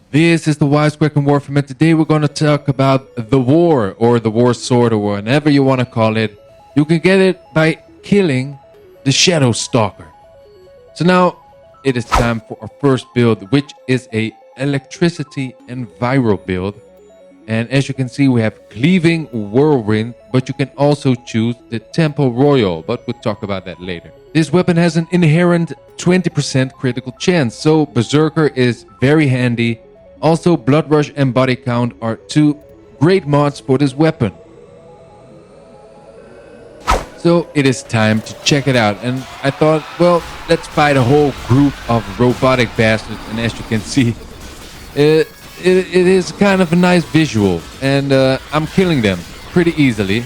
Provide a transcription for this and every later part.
This is the Wisekrakrbusiness Warframe, and today we're going to talk about the war, or the war sword, or whatever you want to call it. You can get it by killing the Shadow Stalker. So now it is time for our first build, which is a electricity and viral build. And as you can see, we have Cleaving Whirlwind, but you can also choose the Temple Royal, but we'll talk about that later. This weapon has an inherent 20% critical chance, so Berserker is very handy. Also, Blood Rush and Body Count are two great mods for this weapon. So it is time to check it out, and I thought, well, let's fight a whole group of robotic bastards, and as you can see, it is kind of a nice visual, and I'm killing them pretty easily.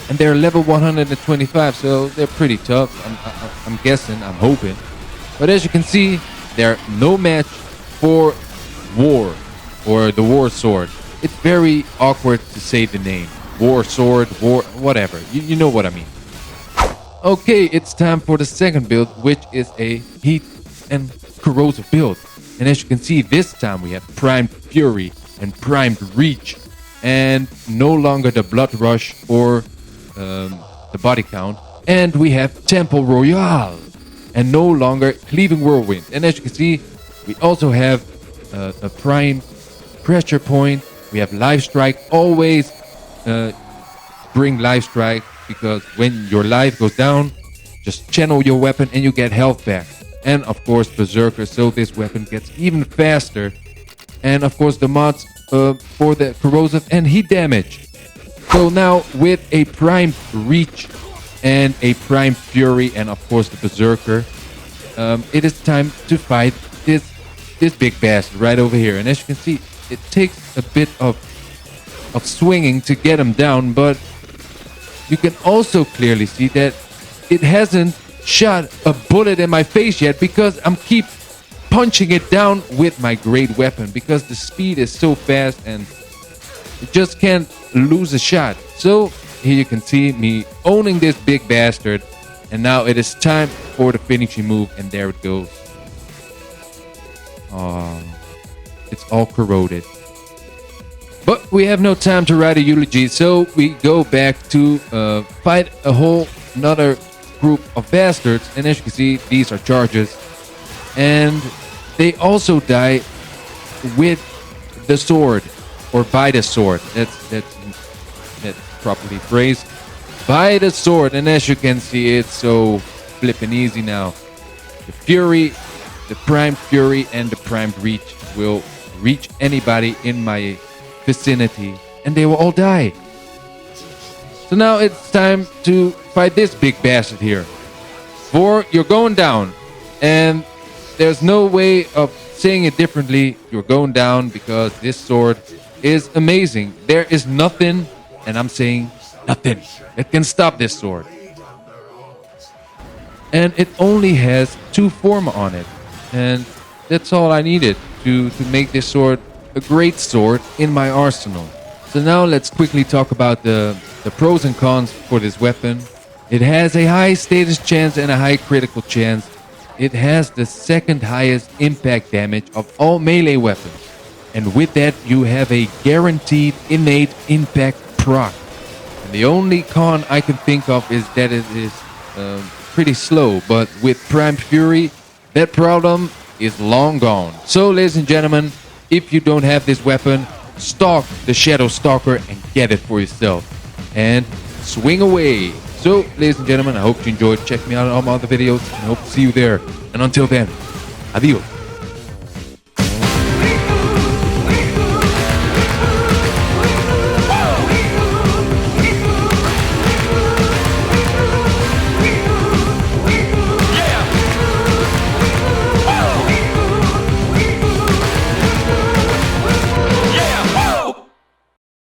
And they're level 125, so they're pretty tough, I'm guessing, I'm hoping. But as you can see, they're no match for War, or the War Sword. It's very awkward to say the name. War Sword, War, whatever. You know what I mean. Okay, it's time for the second build, which is a Heat and Corrosive build. And as you can see, this time we have Primed Fury and Primed Reach. And no longer the Blood Rush or the Body Count. And we have Temple Royal. And no longer Cleaving Whirlwind. And as you can see, we also have a Prime Pressure Point. We have Life Strike. Always bring Life Strike, because when your life goes down, just channel your weapon and you get health back. And of course Berserker, so this weapon gets even faster. And of course the mods for the corrosive and heat damage. So now with a Prime Reach and a Prime Fury and of course the Berserker, it is time to fight this big bastard right over here. And as you can see, it takes a bit of swinging to get him down, but you can also clearly see that it hasn't shot a bullet in my face yet, because I'm keep punching it down with my great weapon, because the speed is so fast and it just can't lose a shot. So here you can see me owning this big bastard, and now it is time for the finishing move, and there it goes. It's all corroded. But we have no time to write a eulogy, so we go back to fight a whole another group of bastards. And as you can see, these are charges, and they also die with the sword, or by the sword. That's properly phrased. By the sword, and as you can see, it's so flippin' easy now. The Fury, the Prime Fury, and the Prime Reach will reach anybody in my vicinity, and they will all die. So now it's time to fight this big bastard here. For you're going down, and there's no way of saying it differently. You're going down because this sword is amazing. There is nothing, and I'm saying nothing, that can stop this sword. And it only has 2 forma on it, and that's all I needed to make this sword a great sword in my arsenal. So now let's quickly talk about the pros and cons for this weapon. It has a high status chance and a high critical chance. It has the second highest impact damage of all melee weapons. And with that, you have a guaranteed innate impact proc. And the only con I can think of is that it is pretty slow. But with Prime Fury, that problem is long gone. So ladies and gentlemen, if you don't have this weapon, stalk the Shadow Stalker and get it for yourself. And swing away. So, ladies and gentlemen, I hope you enjoyed. Check me out on all my other videos, and I hope to see you there. And until then, adios.